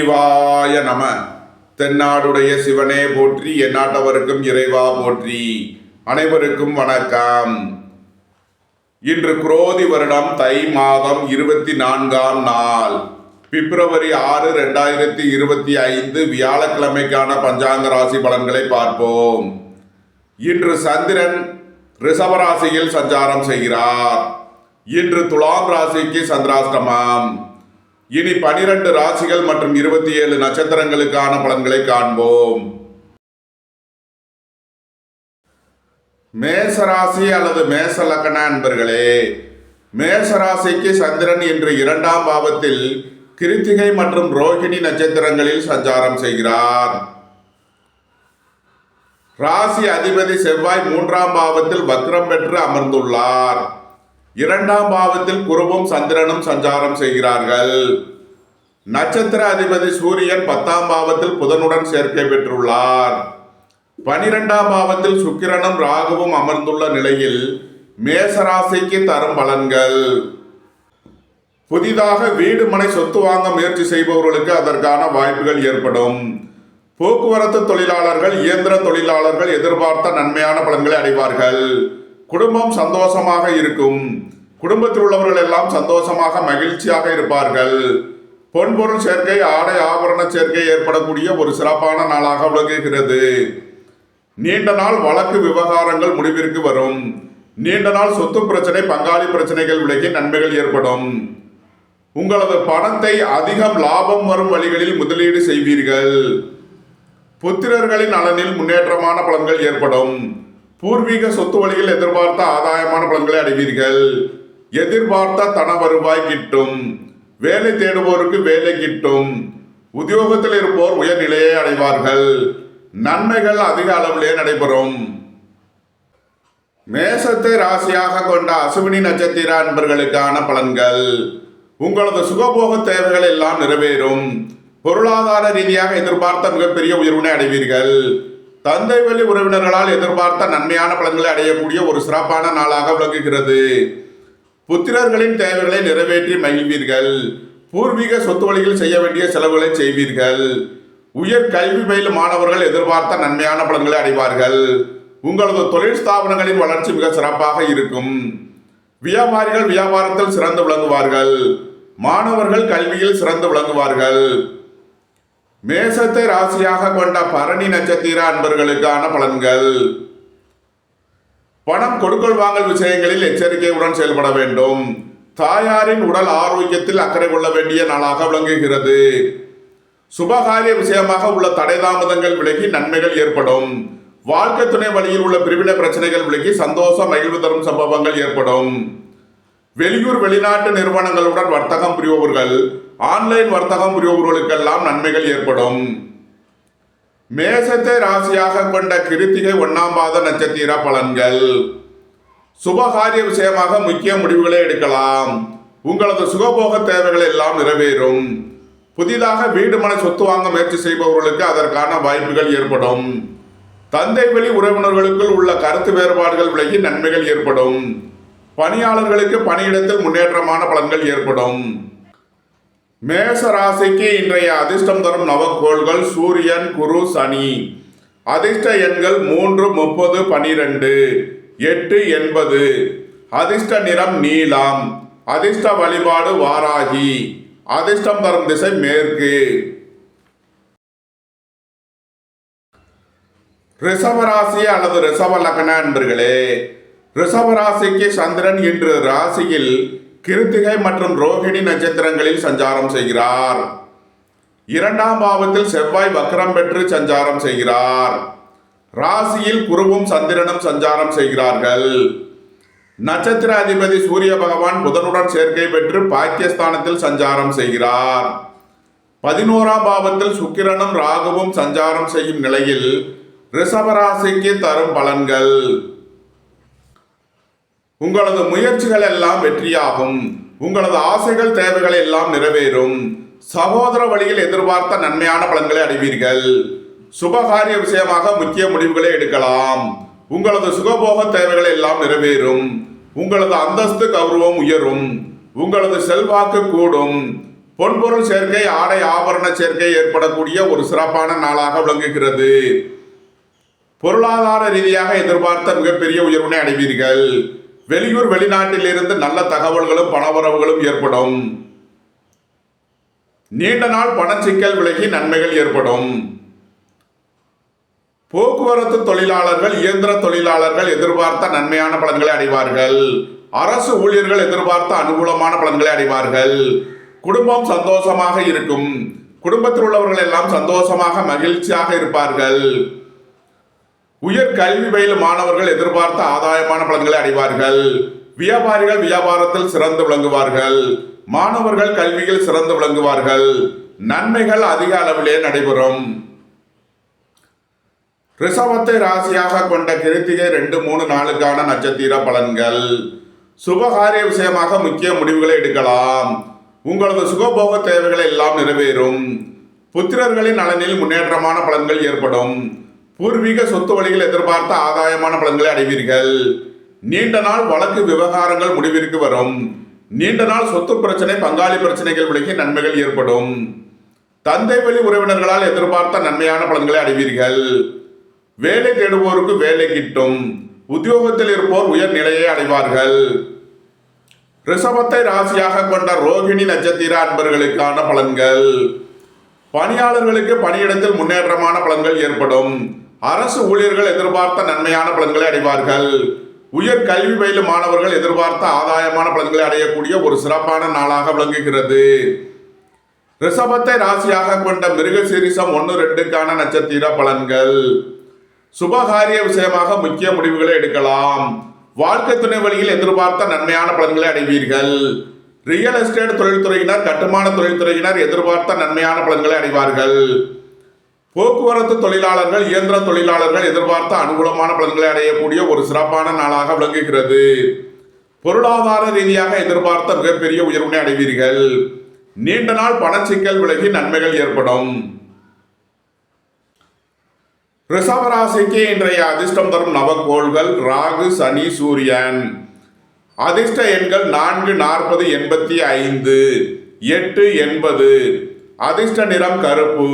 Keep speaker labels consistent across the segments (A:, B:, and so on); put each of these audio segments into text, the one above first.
A: சிவாய நம. தென்னாடுடைய சிவனே போற்றி, எந்நாட்டவருக்கும் இறைவா போற்றி. அனைவருக்கும் வணக்கம். இன்று குரோதி வருடம் தை மாதம் 24ஆம் நாள், பிப்ரவரி 6, 2025 வியாழக்கிழமைக்கான பஞ்சாங்க ராசி பலன்களை பார்ப்போம். இன்று சந்திரன் ரிஷபராசியில் சஞ்சாரம் செய்கிறார். இன்று துலாம் ராசிக்கு சந்திராஷ்டமம். இனி 12 ராசிகள் மற்றும் 27 நட்சத்திரங்களுக்கான பலன்களை காண்போம். மேசராசி அல்லது மேச லக்ன அன்பர்களே, மேசராசிக்கு சந்திரன் இன்று 2ஆம் பாவத்தில் கிருத்திகை மற்றும் ரோகிணி நட்சத்திரங்களில் சஞ்சாரம் செய்கிறார். ராசி அதிபதி செவ்வாய் 3ஆம் பாவத்தில் வக்ரம் பெற்று அமர்ந்துள்ளார். 2ஆம் பாவத்தில் குருவும் சந்திரனும் சஞ்சாரம் செய்கிறார்கள். நட்சத்திர அதிபதி சூரியன் 10ஆம் பாவத்தில் புதனுடன் சேர்க்கை பெற்றுள்ளார். 12ஆம் பாவத்தில் சுக்கிரனும் ராகுவும் அமர்ந்துள்ள நிலையில் மேசராசிக்கு தரும் பலன்கள். புதிதாக வீடு மனை சொத்து வாங்க முயற்சி செய்பவர்களுக்கு அதற்கான வாய்ப்புகள் ஏற்படும். போக்குவரத்து தொழிலாளர்கள், இயந்திர தொழிலாளர்கள் எதிர்பார்த்த நன்மையான பலன்களை அடைவார்கள். குடும்பம் சந்தோஷமாக இருக்கும். குடும்பத்தில் உள்ளவர்கள் எல்லாம் சந்தோஷமாக மகிழ்ச்சியாக இருப்பார்கள். பொன்பொருள் சேர்க்கை, ஆடை ஆபரண சேர்க்கை ஏற்படக்கூடிய ஒரு சிறப்பான நாளாக விளங்குகிறது. நீண்ட நாள் வழக்கு விவகாரங்கள் முடிவிற்கு வரும். நீண்ட நாள் சொத்து பிரச்சனை, பங்காளி பிரச்சனைகள் விலகி நன்மைகள் ஏற்படும். உங்களது பணத்தை அதிகம் லாபம் வரும் வழிகளில் முதலீடு செய்வீர்கள். புத்திரர்களின் நலனில் முன்னேற்றமான பலன்கள் ஏற்படும். பூர்வீக சொத்து வழியில் எதிர்பார்த்த ஆதாயமான பலன்களை அடைவீர்கள். எதிர்பார்த்த தன வருவாய் கிட்டும். வேலை தேடுவோருக்கு வேலை கிட்டும். உத்தியோகத்தில் இருப்போர் உயர்நிலையை அடைவார்கள். நன்மைகள் அதிக அளவிலே நடைபெறும். மேசத்தை ராசியாக கொண்ட அசுவினி நட்சத்திர அன்பர்களுக்கான பலன்கள். உங்களது சுகபோக தேவைகள் எல்லாம் நிறைவேறும். பொருளாதார ரீதியாக எதிர்பார்த்த மிகப்பெரிய உயர்வினை அடைவீர்கள். தந்தை வழி உறவினர்களால் எதிர்பார்த்த நன்மையான பலன்களை அடையக்கூடிய ஒரு சிறப்பான நாளாக விளங்குகிறது. புத்திரர்களின் தேவைகளை நிறைவேற்றி மகிழ்வீர்கள். பூர்வீக சொத்து வழியில் செய்ய வேண்டிய செலவுகளை செய்வீர்கள். உயர் கல்வி பயிலும் மாணவர்கள் எதிர்பார்த்த நன்மையான பலன்களை அடைவார்கள். உங்களது தொழில் ஸ்தாபனங்களின் வளர்ச்சி மிக சிறப்பாக இருக்கும். வியாபாரிகள் வியாபாரத்தில் சிறந்து விளங்குவார்கள். மாணவர்கள் கல்வியில் சிறந்து விளங்குவார்கள். மேசத்தை ராசியாக கொண்ட பரணி நட்சத்திர அன்பர்களுக்கான பலன்கள். பணம் கொடுக்கல் வாங்கல் விஷயங்களில் எச்சரிக்கையுடன் செயல்பட வேண்டும். தாயாரின் உடல் ஆரோக்கியத்தில் அக்கறை கொள்ள வேண்டிய நாளாக விளங்குகிறது. சுபகாரிய விஷயமாக உள்ள தடை தாமதங்கள் விலகி நன்மைகள் ஏற்படும். வாழ்க்கை துணை வழியில் உள்ள பிரிவினை பிரச்சனைகள் விலகி சந்தோஷம் மகிழ்வு தரும் சம்பவங்கள் ஏற்படும். வெளியூர் வெளிநாட்டு நிறுவனங்களுடன் வர்த்தகம் புரிபவர்கள், ஆன்லைன் வர்த்தகம் புரிபவர்களுக்கெல்லாம் நன்மைகள் ஏற்படும். மேசத்தை ராசியாக கொண்ட கிருத்திகை 1ஆம் பாத நட்சத்திர பலன்கள். சுபகாரிய விஷயமாக முக்கிய முடிவுகளை எடுக்கலாம். உங்களது சுகபோக தேவைகள் எல்லாம் நிறைவேறும். புதிதாக வீடு மனை சொத்து வாங்க முயற்சி செய்பவர்களுக்கு அதற்கான வாய்ப்புகள் ஏற்படும். தந்தை வழி உறவினர்களுக்குள் உள்ள கருத்து வேறுபாடுகள் விலகி நன்மைகள் ஏற்படும். பணியாளர்களுக்கு பணியிடத்தில் முன்னேற்றமான பலன்கள் ஏற்படும். மேச ராசிக்கு இன்றைய அதிர்ஷ்டம் தரும் நவக்கோள்கள் சூரியன், குரு, சனி. அதிர்ஷ்ட எண்கள் 3, 30, 12, 8, 80. அதிர்ஷ்ட நிறம் நீலம். அதிர்ஷ்ட வழிபாடு வாராகி. அதிர்ஷ்டம் தரும் திசை மேற்கு. ரிஷபராசி அல்லது ரிஷப லக்ன அன்பர்களே, ரிஷபராசிக்கு சந்திரன் இன்று ராசியில் கிருத்திகை மற்றும் ரோகிணி நட்சத்திரங்களில் சஞ்சாரம் செய்கிறார். 2ஆம் பாவத்தில் செவ்வாய் வக்ரம் பெற்று சஞ்சாரம் செய்கிறார். ராசியில் குருவும் சந்திரனும் சஞ்சாரம் செய்கிறார்கள். நட்சத்திர அதிபதி சூரிய பகவான் புதனுடன் சேர்க்கை பெற்று பாக்கியஸ்தானத்தில் சஞ்சாரம் செய்கிறார். 11ஆம் பாவத்தில் சுக்கிரனும் ராகுவும் சஞ்சாரம் செய்யும் நிலையில் ரிஷபராசிக்கு தரும் பலன்கள். உங்களது முயற்சிகள் எல்லாம் வெற்றியாகும். உங்களது ஆசைகள் தேவைகள் எல்லாம் நிறைவேறும். சகோதர வழியில் எதிர்பார்த்த நன்மையான பலன்களை அடைவீர்கள். சுபகாரிய விஷயமாக முக்கிய முடிவுகளை எடுக்கலாம். உங்களது சுகபோக தேவைகள் எல்லாம் நிறைவேறும். உங்களது அந்தஸ்து கௌரவம் உயரும். உங்களது செல்வாக்கு கூடும். பொன்பொருள் சேர்க்கை, ஆடை ஆபரண சேர்க்கை ஏற்படக்கூடிய ஒரு சிறப்பான நாளாக விளங்குகிறது. பொருளாதார ரீதியாக எதிர்பார்த்த மிகப்பெரிய உயர்வினை அடைவீர்கள். வெளியூர் வெளிநாட்டில் இருந்து நல்ல தகவல்களும் பணவரவுகளும் ஏற்படும். நீண்ட நாள் பணச்சிக்கல் விலகி நன்மைகள் ஏற்படும். போக்குவரத்து தொழிலாளர்கள், இயந்திர தொழிலாளர்கள் எதிர்பார்த்த நன்மையான பலன்களை அடைவார்கள். அரசு ஊழியர்கள் எதிர்பார்த்த அனுகூலமான பலன்களை அடைவார்கள். குடும்பம் சந்தோஷமாக இருக்கும். குடும்பத்தில் உள்ளவர்கள் எல்லாம் சந்தோஷமாக மகிழ்ச்சியாக இருப்பார்கள். உயர் கல்வி பயிலும் மாணவர்கள் எதிர்பார்த்த ஆதாயமான பலன்களை அடைவார்கள். வியாபாரிகள் வியாபாரத்தில் சிறந்து விளங்குவார்கள். மாணவர்கள் கல்வியில் சிறந்து விளங்குவார்கள். நன்மைகள் அதிக அளவிலே நடைபெறும். ரிஷபத்தை ராசியாக கொண்ட கிருத்திகை 2, 3 நாளுக்கான நட்சத்திர பலன்கள். சுபகாரிய விஷயமாக முக்கிய முடிவுகளை எடுக்கலாம். உங்களது சுகபோக தேவைகளை எல்லாம் நிறைவேறும். புத்திரர்களின் நலனில் முன்னேற்றமான பலன்கள் ஏற்படும். பூர்வீக சொத்து வழிகள் எதிர்பார்த்த ஆதாயமான பலன்களை அடைவீர்கள். நீண்ட நாள் வழக்கு விவகாரங்கள் முடிவிற்கு வரும். நீண்ட நாள் சொத்து பிரச்சனை, பங்காளி பிரச்சனைகள் விலகி நன்மைகள் ஏற்படும். தந்தை வழி உறவினர்களால் எதிர்பார்த்த நன்மையான பலன்களை அடைவீர்கள். வேலை தேடுவோருக்கு வேலை கிட்டும். உத்தியோகத்தில் இருப்போர் உயர் நிலையை அடைவார்கள். ரிஷபத்தை ராசியாக கொண்ட ரோகிணி நட்சத்திர அன்பர்களுக்கான பலன்கள். பணியாளர்களுக்கு பணியிடத்தில் முன்னேற்றமான பலன்கள் ஏற்படும். அரசு ஊழியர்கள் எதிர்பார்த்த நன்மையான பலன்களை அடைவார்கள். உயர் கல்வி பயிலும் மாணவர்கள் எதிர்பார்த்த ஆதாயமான பலன்களை அடையக்கூடிய ஒரு சிறப்பான நாளாக விளங்குகிறது. ரிஷபத்தை ராசியாக கொண்ட மிருகசீரிஷம் 1, 2க்கான நட்சத்திர பலன்கள். சுபகாரிய விஷயமாக முக்கிய முடிவுகளை எடுக்கலாம். வாழ்க்கை துணை வழியில் எதிர்பார்த்த நன்மையான பலன்களை அடைவீர்கள். ரியல் எஸ்டேட் தொழில்துறையினர், கட்டுமான தொழில்துறையினர் எதிர்பார்த்த நன்மையான பலன்களை அடைவார்கள். போக்குவரத்து தொழிலாளர்கள், இயந்திர தொழிலாளர்கள் எதிர்பார்த்த அனுகூலமான பலன்களை அடையக்கூடிய ஒரு சிறப்பான நாளாக விளங்குகிறது. பொருளாதார ரீதியாக எதிர்பார்த்த மிகப்பெரிய உயர்வினை அடைவீர்கள். நீண்ட நாள் பணச்சிக்கல் விலகி நன்மைகள் ஏற்படும். ரிஷபராசிக்கு இன்றைய அதிர்ஷ்டம் தரும் நவக்கோள்கள் ராகு, சனி, சூரியன். அதிர்ஷ்ட எண்கள் 4, 40, 85, 8, 80. அதிர்ஷ்ட நிறம் கருப்பு.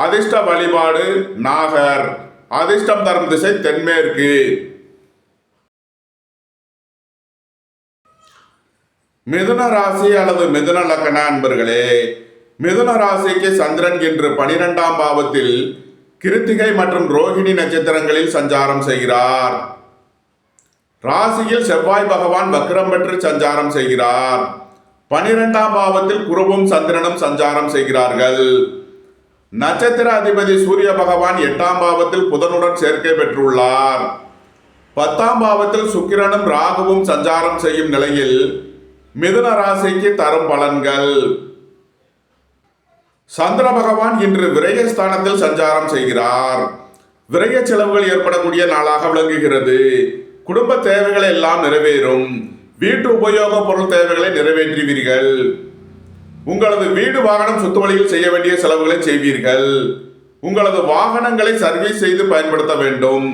A: அதிர்ஷ்ட வழிபாடு நாகர். அதிர்ஷ்டம் தரும் திசை தென்மேற்கு. மிதுன ராசி அல்லது மிதுன லக்ன அன்பர்களே, மிதுன ராசிக்கு சந்திரன் இன்று 12ஆம் பாவத்தில் கிருத்திகை மற்றும் ரோகிணி நட்சத்திரங்களில் சஞ்சாரம் செய்கிறார். ராசியில் செவ்வாய் பகவான் வக்ரம் பெற்று சஞ்சாரம் செய்கிறார். 12ஆம் பாவத்தில் குருவும் சந்திரனும் சஞ்சாரம் செய்கிறார்கள். நட்சத்திர அதிபதி சூரிய பகவான் 8ஆம் பாவத்தில் புதனுடன் சேர்க்கை பெற்றுள்ளார். 10ஆம் பாவத்தில் சுக்கிரனும் ராகுவும் சஞ்சாரம் செய்யும் நிலையில் மிதுன ராசிக்கு தரும் பலன்கள். சந்திர பகவான் இன்று விரயஸ்தானத்தில் சஞ்சாரம் செய்கிறார். விரய செலவுகள் ஏற்படக்கூடிய நாளாக விளங்குகிறது. குடும்ப தேவைகளை எல்லாம் நிறைவேறும். வீட்டு உபயோக பொருள் தேவைகளை நிறைவேற்றுவீர்கள். உங்களது வீடு வாகனம் சொத்து வழியில் செய்ய வேண்டிய செலவுகளை செய்வீர்கள். உங்களது வாகனங்களை சர்வீஸ் செய்து பயன்படுத்த வேண்டும்.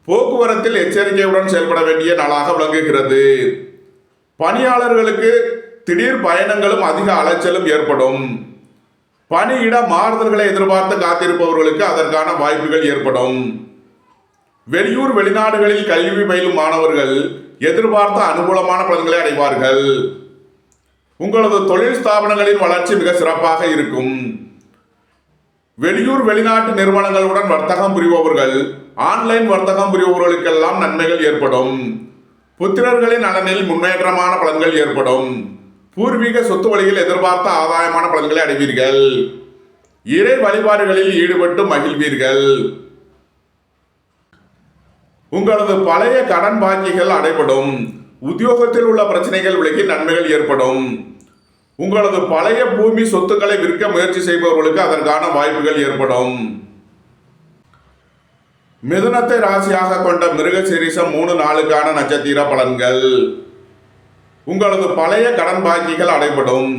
A: போக்குவரத்தில் எச்சரிக்கையுடன் செயல்பட வேண்டிய நாளாக விளங்குகிறது. பணியாளர்களுக்கு திடீர் பயணங்களும் அதிக அலைச்சலும் ஏற்படும். பணியிட மாறுதல்களை எதிர்பார்த்து காத்திருப்பவர்களுக்கு அதற்கான வாய்ப்புகள் ஏற்படும். வெளியூர் வெளிநாடுகளில் கல்வி பயிலும் மாணவர்கள் எதிர்பார்த்த அனுகூலமான பலன்களை அடைவார்கள். உங்களது தொழில் ஸ்தாபனங்களின் வளர்ச்சி மிக சிறப்பாக இருக்கும். வெளியூர் வெளிநாட்டு நிறுவனங்களுடன் வர்த்தகம் புரிபவர்கள், ஆன்லைன் வர்த்தகம் புரிபவர்களுக்கெல்லாம் நன்மைகள் ஏற்படும். புத்திரர்களின் நலனில் முன்னேற்றமான பலன்கள் ஏற்படும். பூர்வீக சொத்து வழியில் எதிர்பார்த்த ஆதாயமான பலன்களை அடைவீர்கள். இறை வழிபாடுகளில் ஈடுபட்டு மகிழ்வீர்கள். உங்களது பழைய கடன் பாக்கிகள் அடைபடும். உத்தியோகத்தில் உள்ள பிரச்சனைகள் விலகி நன்மைகள் ஏற்படும். உங்களது பழைய பூமி சொத்துக்களை விற்க முயற்சி செய்பவர்களுக்கு அதற்கான வாய்ப்புகள் ஏற்படும். மிதுனத்தை ராசியாக கொண்ட மிருகசீரிஷம் 3 நாளுக்கான நட்சத்திர பலன்கள். உங்களது பழைய கடன் பாக்கிகள் அடைபடும்.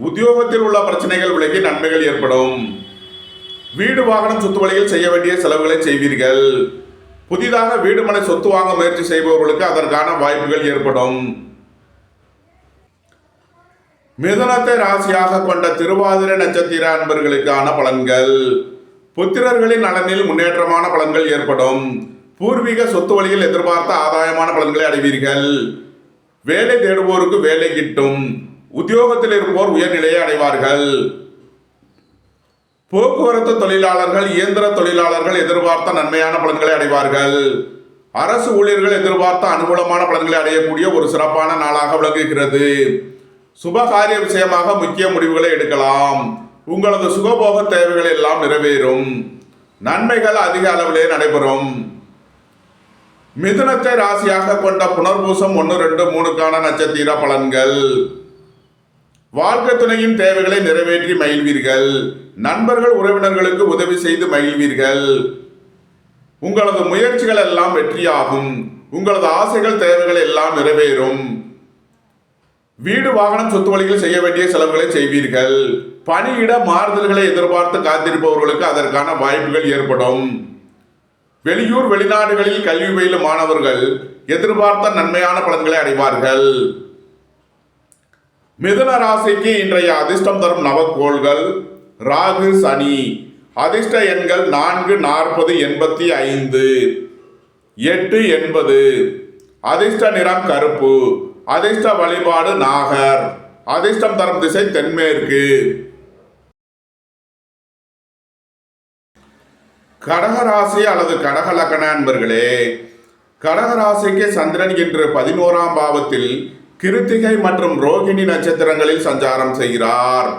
A: உத்தியோகத்தில் உள்ள பிரச்சனைகள் விலகி நன்மைகள் ஏற்படும். வீடு வாகனம் சொத்து வழியில் செய்ய வேண்டிய செலவுகளை செய்வீர்கள். புதிதாக வீடு மனை சொத்து வாங்க முயற்சி செய்பவர்களுக்கு அதற்கான வாய்ப்புகள் ஏற்படும். மிதுனத்தை ராசியாக கொண்ட திருவாதிரை நட்சத்திர அன்பர்களுக்கான பலன்கள். புத்திரர்களின் நலனில் முன்னேற்றமான பலன்கள் ஏற்படும். பூர்வீக சொத்து வழியில் எதிர்பார்த்த ஆதாயமான பலன்களை அடைவீர்கள். வேலை தேடுவோருக்கு வேலை கிட்டும். உத்தியோகத்தில் இருப்போர் உயர்நிலையை அடைவார்கள். போக்குவரத்து தொழிலாளர்கள், இயந்திர தொழிலாளர்கள் எதிர்பார்த்த நன்மையான பலன்களை அடைவார்கள். அரசு ஊழியர்கள் எதிர்பார்த்த அனுகூலமான பலன்களை அடையக்கூடிய ஒரு சிறப்பான நாளாக விளங்குகிறது. சுபகாரிய விஷயமாக முக்கிய முடிவுகளை எடுக்கலாம். உங்களது சுகபோக தேவைகள் எல்லாம் நிறைவேறும். நன்மைகள் அதிக அளவிலே நடைபெறும். மிதுனத்தை ராசியாக கொண்ட புனர்பூசம் 1, 2, 3க்கான நட்சத்திர பலன்கள். வாழ்க்கை துணையின் தேவைகளை நிறைவேற்றி மகிழ்வீர்கள். நண்பர்கள் உறவினர்களுக்கு உதவி செய்து மகிழ்வீர்கள். உங்களது முயற்சிகள் எல்லாம் வெற்றியாகும். உங்களது ஆசைகள் தேவைகள் எல்லாம் நிறைவேறும். வீடு வாகனம் சொத்து வழியில் செய்ய வேண்டிய செலவுகளை செய்வீர்கள். பணியிட மாறுதல்களை எதிர்பார்த்து காத்திருப்பவர்களுக்கு அதற்கான வாய்ப்புகள் ஏற்படும். வெளியூர் வெளிநாடுகளில் கல்வி பயிலும் மாணவர்கள் எதிர்பார்த்த நன்மையான பலன்களை அடைவார்கள். மிதுன ராசிக்கு இன்றைய அதிர்ஷ்டம் தரும் நவக்கோள்கள் ராகு, சனி. அதிர்ஷ்ட எண்கள் 4, 40, 85, 8, 80. அதிர்ஷ்ட நிறம் கருப்பு. அதிர்ஷ்ட வழிபாடு நாகர். அதிர்ஷ்டம் தரும் திசை தென்மேற்கு. கடகராசி அல்லது கடக லக்ன அன்பர்களே, கடகராசிக்கு சந்திரன் இன்று 11ஆம் பாவத்தில் கிருத்திகை மற்றும் ரோகிணி நட்சத்திரங்களில் சஞ்சாரம் செய்கிறார்.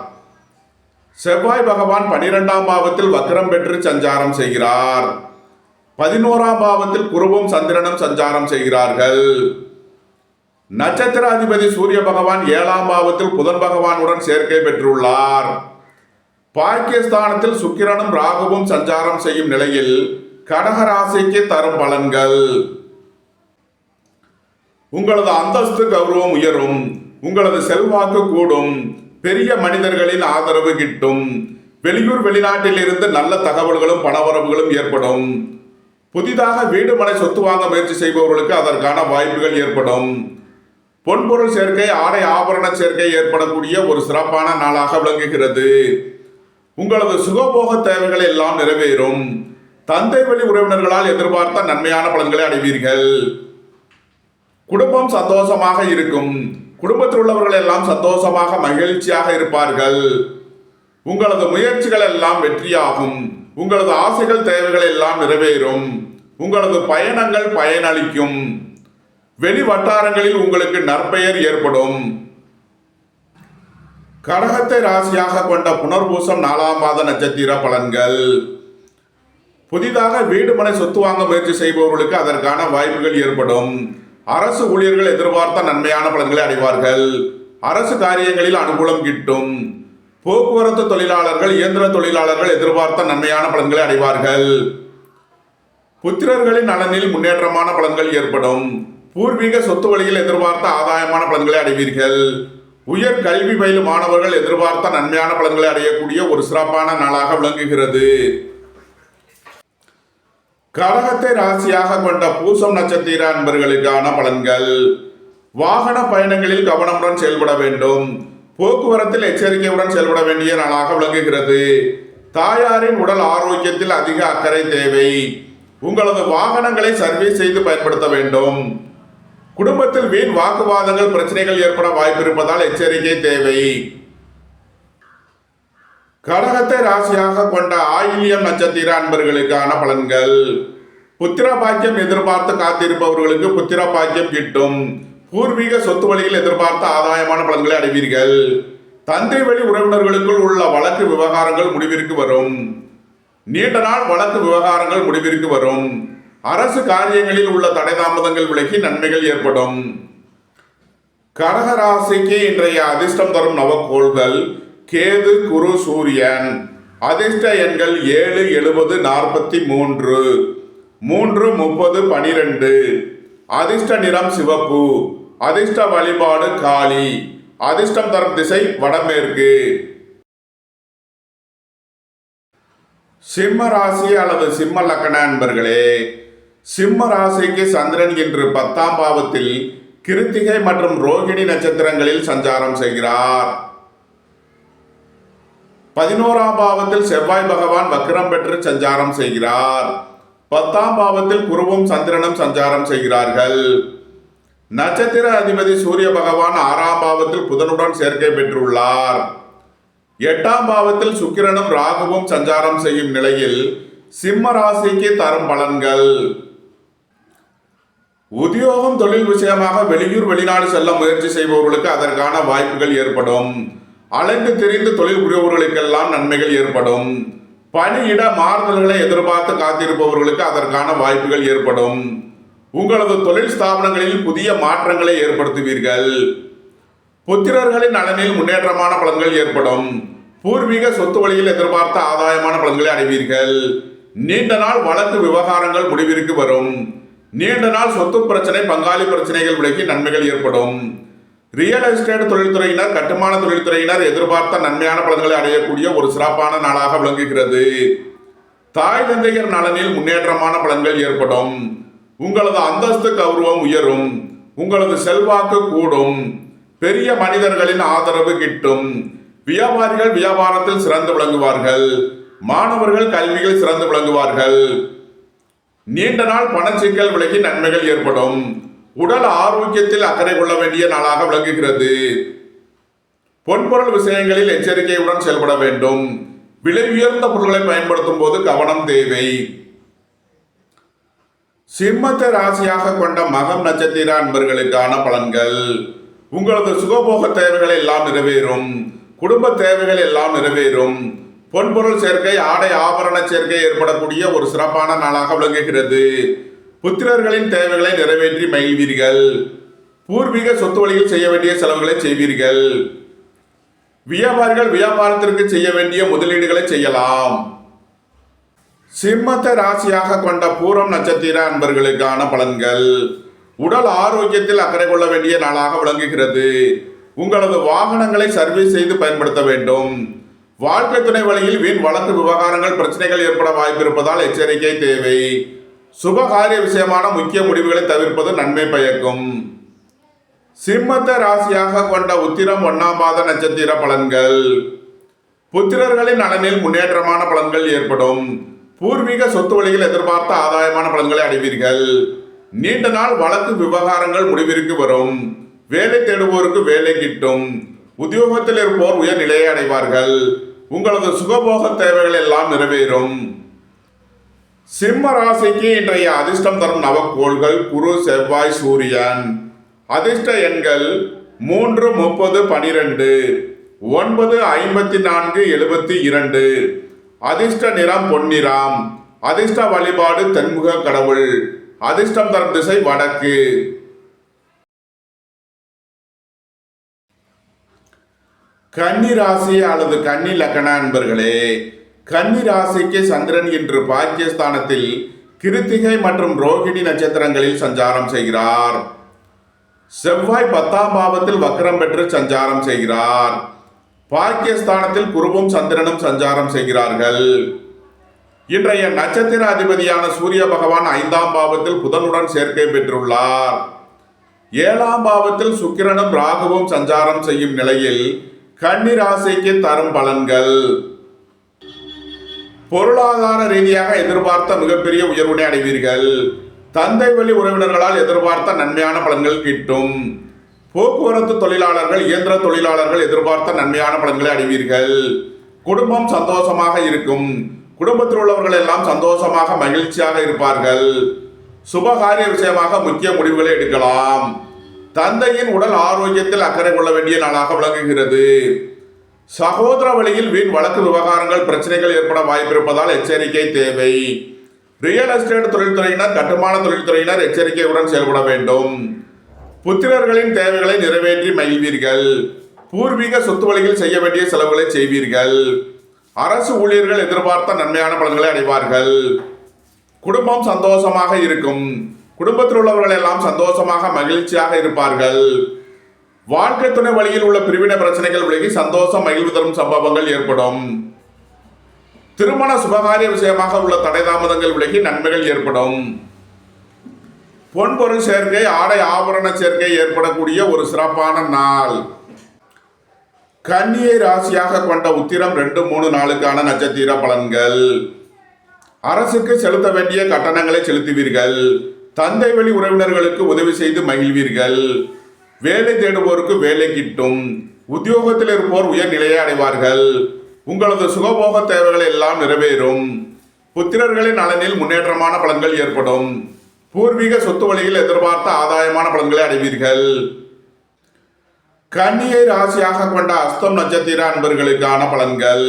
A: செவ்வாய் பகவான் 12ஆம் பாவத்தில் வக்ரம் பெற்று சஞ்சாரம் செய்கிறார். 11ஆம் பாவத்தில் குருவும் சந்திரனும் சஞ்சாரம் செய்கிறார்கள். நட்சத்திர அதிபதி சூரிய பகவான் 7ஆம் பாவத்தில் புதன் பகவானுடன் சேர்க்கை பெற்றுள்ளார். பாக்கியஸ்தானத்தில் சுக்கிரனும் ராகுவும் சஞ்சாரம் செய்யும் நிலையில் கடகராசிக்கு தரும் பலன்கள். உங்களது அந்தஸ்து கௌரவம் உயரும். உங்களது செல்வாக்கு கூடும். பெரிய மனிதர்களின் ஆதரவு கிட்டும். வெளியூர் வெளிநாட்டில் இருந்து நல்ல தகவல்களும் பணவரவுகளும் ஏற்படும். புதிதாக வீடு மனை சொத்து வாங்க முயற்சி செய்பவர்களுக்கு அதற்கான வாய்ப்புகள் ஏற்படும். பொன்பொருள் சேர்க்கை, ஆடை ஆபரண சேர்க்கை ஏற்படக்கூடிய ஒரு சிறப்பான நாளாக விளங்குகிறது. உங்களது சுகபோக தேவைகள் எல்லாம் நிறைவேறும். தந்தை வழி உறவினர்களால் எதிர்பார்த்த நன்மையான பலன்களை அடைவீர்கள். குடும்பம் சந்தோஷமாக இருக்கும். குடும்பத்தில் உள்ளவர்கள் எல்லாம் சந்தோஷமாக மகிழ்ச்சியாக இருப்பார்கள். உங்களது முயற்சிகள் எல்லாம் வெற்றியாகும். உங்களது ஆசைகள் தேவைகள் எல்லாம் நிறைவேறும். உங்களது பயணங்கள் பயனளிக்கும். வெளி வட்டாரங்களில் உங்களுக்கு நற்பெயர் ஏற்படும். கடகத்தை ராசியாக கொண்ட புனர்பூசம் 4ஆம் மாத நட்சத்திர பலன்கள். புதிதாக வீடு மனை சொத்து வாங்க முயற்சி செய்பவர்களுக்கு அதற்கான வாய்ப்புகள் ஏற்படும். அரசு ஊழியர்கள் எதிர்பார்த்த நன்மையான பலன்களை அடைவார்கள். அரசு காரியங்களில் அனுகூலம் கிட்டும். போக்குவரத்து தொழிலாளர்கள், இயந்திர தொழிலாளர்கள் எதிர்பார்த்த நன்மையான பலன்களை அடைவார்கள். புத்திரர்களின் நலனில் முன்னேற்றமான பலன்கள் ஏற்படும். பூர்வீக சொத்து வழியில் எதிர்பார்த்த ஆதாயமான பலன்களை அடைவீர்கள். உயர் கல்வி பயிலும் மாணவர்கள் எதிர்பார்த்த நன்மையான பலன்களை அடையக்கூடிய ஒரு சிறப்பான நாளாக விளங்குகிறது. கடகத்தை ராசியாக கொண்ட பூசம் நட்சத்திர அன்பர்களுக்கான பலன்கள். வாகன பயணங்களில் கவனமுடன் செயல்பட வேண்டும். போக்குவரத்தில் எச்சரிக்கையுடன் செயல்பட வேண்டிய நாளாக விளங்குகிறது. தாயாரின் உடல் ஆரோக்கியத்தில் அதிக அக்கறை தேவை. உங்களது வாகனங்களை சர்வீஸ் செய்து பயன்படுத்த வேண்டும். குடும்பத்தில் வீண் வாக்குவாதங்கள், பிரச்சனைகள் ஏற்பட வாய்ப்பு இருப்பதால் எச்சரிக்கை தேவை. கடகத்தை ராசியாக கொண்ட ஆயில்யம் நட்சத்திர அன்பர்களுக்கான பலன்கள். புத்திர பாக்கியம் எதிர்பார்த்து காத்திருப்பவர்களுக்கு புத்திர பாக்கியம் கிட்டும். பூர்வீக சொத்து வழியில் எதிர்பார்த்த ஆதாயமான பலன்களை அடைவீர்கள். தந்தை வழி உறவினர்களுக்குள் உள்ள வழக்கு விவகாரங்கள் முடிவிற்கு வரும். நீண்ட நாள் வழக்கு விவகாரங்கள் முடிவிற்கு வரும். அரசு காரியங்களில் உள்ள தடை தாமதங்கள் விலகி நன்மைகள் ஏற்படும். கடகராசிக்கு இன்றைய அதிர்ஷ்டம் தரும் நவக்கோள்கள் கேது, குரு, சூரியன். அதிர்ஷ்ட எண்கள் 7, 70, 43, 3, 30, 12. அதிர்ஷ்ட நிறம் சிவப்பு. அதிர்ஷ்ட வழிபாடு காளி. அதிர்ஷ்டம் தரும் திசை வடமேற்கு. சிம்ம ராசி அல்லது சிம்ம லக்ன அன்பர்களே, சிம்ம ராசிக்கு சந்திரன் இன்று 10ஆம் பாவத்தில் கிருத்திகை மற்றும் ரோகிணி நட்சத்திரங்களில் சஞ்சாரம் செய்கிறார். 11ஆம் பாவத்தில் செவ்வாய் பகவான் வக்ரம் பெற்று சஞ்சாரம் செய்கிறார். 10ஆம் பாவத்தில் குருவும் சந்திரனும் சஞ்சாரம் செய்கிறார்கள். நட்சத்திர அதிபதி சூரிய பகவான் 6ஆம் பாவத்தில் புதனுடன் சேர்க்கை பெற்றுள்ளார். 8ஆம் பாவத்தில் சுக்கிரனும் ராகுவும் சஞ்சாரம் செய்யும் நிலையில் சிம்ம ராசிக்கு தரும் பலன்கள். உத்தியோகம் தொழில் விஷயமாக வெளியூர் வெளிநாடு செல்ல முயற்சி செய்பவர்களுக்கு அதற்கான வாய்ப்புகள் ஏற்படும். அலைந்து திரிந்து தொழில் புரிபவர்களுக்கெல்லாம் நன்மைகள் ஏற்படும். பணியிட மாறுதல்களை எதிர்பார்த்து காத்திருப்பவர்களுக்கு அதற்கான வாய்ப்புகள் ஏற்படும். உங்களது தொழில் ஸ்தாபனங்களில் புதிய மாற்றங்களை ஏற்படுத்துவீர்கள். புத்திரர்களின் நலனில் முன்னேற்றமான பலன்கள் ஏற்படும். பூர்வீக சொத்து வழியில் எதிர்பார்த்த ஆதாயமான பலன்களை அடைவீர்கள். நீண்ட நாள் வழக்கு விவகாரங்கள் முடிவிற்கு வரும். நீண்ட நாள் சொத்து பிரச்சனை பங்காளி பிரச்சனைகள் விலகி நன்மைகள் ஏற்படும். ரியல் எஸ்டேட் தொழில்துறையினர் கட்டுமான தொழில்துறையினர் எதிர்பார்த்த நன்மையான பலன்களை அடையக்கூடிய ஒரு சிறப்பான நாளாக விளங்குகிறது. தாய் தந்தையர் நலனில் முன்னேற்றமான பலன்கள் ஏற்படும். உங்களது அந்தஸ்து கௌரவம் உயரும். உங்களது செல்வாக்கு கூடும். பெரிய மனிதர்களின் ஆதரவு கிட்டும். வியாபாரிகள் வியாபாரத்தில் சிறந்து விளங்குவார்கள். மாணவர்கள் கல்வியில் சிறந்து விளங்குவார்கள். நீண்ட நாள் பணச்சிக்கல் விலகி நன்மைகள் ஏற்படும். உடல் ஆரோக்கியத்தில் அக்கறை கொள்ள வேண்டிய நாளாக விளங்குகிறது. பொன்பொருள் விஷயங்களில் எச்சரிக்கையுடன் செயல்பட வேண்டும். விலை உயர்ந்த பொருட்களை பயன்படுத்தும் போது கவனம் தேவை. சிம்மத்தை ராசியாக கொண்ட மகம் நட்சத்திர அன்பர்களுக்கான பலன்கள். உங்களது சுகபோக தேவைகள் எல்லாம் நிறைவேறும். குடும்ப தேவைகள் எல்லாம் நிறைவேறும். பொன்பொருள் சேர்க்கை ஆடை ஆபரண சேர்க்கை ஏற்படக்கூடிய ஒரு சிறப்பான நாளாக விளங்குகிறது. புத்திரர்களின் தேவைகளை நிறைவேற்றி மகிழ்வீர்கள். பூர்வீக சொத்து வழியில் செய்ய வேண்டிய செலவுகளை செய்வீர்கள். வியாபாரிகள் வியாபாரத்திற்கு செய்ய வேண்டிய முதலீடுகளை செய்யலாம். சிம்மத்தை ராசியாக கொண்ட பூரம் நட்சத்திர அன்பர்களுக்கான பலன்கள். உடல் ஆரோக்கியத்தில் அக்கறை கொள்ள வேண்டிய நாளாக விளங்குகிறது. உங்களது வாகனங்களை சர்வீஸ் செய்து பயன்படுத்த வேண்டும். வாழ்க்கை துணை வழியில் வீண் வழக்கு விவகாரங்கள் பிரச்சனைகள் ஏற்பட வாய்ப்பு இருப்பதால் எச்சரிக்கை தேவை. சுபகாரிய விஷயமான முக்கிய முடிவுகளை தவிர்ப்பது நன்மை பயக்கும். சிம்மத்தை ராசியாக கொண்ட உத்திரம் 1ஆம் பாத நட்சத்திர பலன்கள். புத்திரர்களின் நலனில் முன்னேற்றமான பலன்கள் ஏற்படும். பூர்வீக சொத்து வழியில் எதிர்பார்த்த ஆதாயமான பலன்களை அடைவீர்கள். நீண்ட நாள் வழக்கு விவகாரங்கள் முடிவிற்கு வரும். வேலை தேடுவோருக்கு வேலை கிட்டும். உத்தியோகத்தில் இருப்போர் உயர் நிலையை அடைவார்கள். உங்களது சுகபோக தேவைகள் எல்லாம் நிறைவேறும். சிம்ம ராசிக்கு இன்றைய அதிர்ஷ்டம் தரும் நவக்கோள்கள் குரு செவ்வாய் சூரியன். அதிர்ஷ்ட எண்கள் 3 30 12 9 54 72. அதிர்ஷ்ட நிறம் பொன்னிறம். அதிர்ஷ்ட வழிபாடு தென்முக கடவுள். அதிர்ஷ்டம் தரும் திசை வடக்கு. கன்னி ராசி அல்லது கன்னி லக்ன அன்பர்களே, கன்னி ராசிக்கு சந்திரன் இன்று பாக்கியஸ்தானத்தில் கிருத்திகை மற்றும் ரோகிணி நட்சத்திரங்களில் சஞ்சாரம் செய்கிறார். செவ்வாய் 10ஆம் பாவத்தில் வக்ரம் பெற்று சஞ்சாரம் செய்கிறார். பாக்கியஸ்தானத்தில் குருவும் சந்திரனும் சஞ்சாரம் செய்கிறார்கள். இன்றைய நட்சத்திர அதிபதியான சூரிய பகவான் 5ஆம் பாவத்தில் புதனுடன் சேர்க்கை பெற்றுள்ளார். 7ஆம் பாவத்தில் சுக்கிரனும் ராகுவும் சஞ்சாரம் செய்யும் நிலையில் கன்னி ராசிக்கு தரும் பலன்கள். பொருளாதார ரீதியாக எதிர்பார்த்த மிகப்பெரிய உயர்வினை அடைவீர்கள். தந்தை வழி உறவினர்களால் எதிர்பார்த்த நன்மையான பலன்கள் கிட்டும். போக்குவரத்து தொழிலாளர்கள் இயந்திர தொழிலாளர்கள் எதிர்பார்த்த நன்மையான பலன்களை அடைவீர்கள். குடும்பம் சந்தோஷமாக இருக்கும். குடும்பத்தில் உள்ளவர்கள் எல்லாம் சந்தோஷமாக மகிழ்ச்சியாக இருப்பார்கள். சுபகாரிய விஷயமாக முக்கிய முடிவுகளை எடுக்கலாம். தந்தையின் உடல் ஆரோக்கியத்தில் அக்கறை கொள்ள வேண்டிய நாளாக விளங்குகிறது. சகோதர வழியில் வீண் வழக்கு விவகாரங்கள் பிரச்சனைகள் ஏற்பட வாய்ப்பிருப்பதால் எச்சரிக்கை தேவை. ரியல் எஸ்டேட் தொழில்துறையினர் கட்டுமான தொழில்துறையினர் எச்சரிக்கையுடன் செயல்பட வேண்டும். புத்திரர்களின் தேவைகளை நிறைவேற்றி மகிழ்வீர்கள். பூர்வீக சொத்து வழியில் செய்ய வேண்டிய செலவுகளை செய்வீர்கள். அரசு ஊழியர்கள் எதிர்பார்த்த நன்மையான பலன்களை அடைவார்கள். குடும்பம் சந்தோஷமாக இருக்கும். குடும்பத்தில் உள்ளவர்கள் எல்லாம் சந்தோஷமாக மகிழ்ச்சியாக இருப்பார்கள். வாழ்க்கை துணை வழியில் உள்ள பிரிவினை பிரச்சனைகள் விலகி சந்தோஷம் மகிழ்வு தரும் சம்பவங்கள் ஏற்படும். திருமண சுபகாரிய விஷயமாக உள்ள தடை தாமதங்கள் விலகி நன்மைகள் ஏற்படும். பொன்பொருள் சேர்க்கை, ஆடை ஆபரண சேர்க்கை ஏற்படக்கூடிய ஒரு சிறப்பான நாள். கன்னியை ராசியாக கொண்ட உத்திரம் 2, 3 நாளுக்கான நட்சத்திர பலன்கள். அரசுக்கு செலுத்த வேண்டிய கட்டணங்களை செலுத்துவீர்கள். தந்தை வழி உறவினர்களுக்கு உதவி செய்து மகிழ்வீர்கள். வேலை தேடுவோருக்கு வேலை கிட்டும். உத்தியோகத்தில் இருப்போர் உயர் நிலையை அடைவார்கள். உங்களது சுகபோக தேவைகள் எல்லாம் நிறைவேறும். புத்திரர்களின் நலனில் முன்னேற்றமான பலன்கள் ஏற்படும். பூர்வீக சொத்து வழியில் எதிர்பார்த்த ஆதாயமான பலன்களை அடைவீர்கள். கன்னியை ராசியாக கொண்ட அஸ்தம் நட்சத்திர அன்பர்களுக்கான பலன்கள்.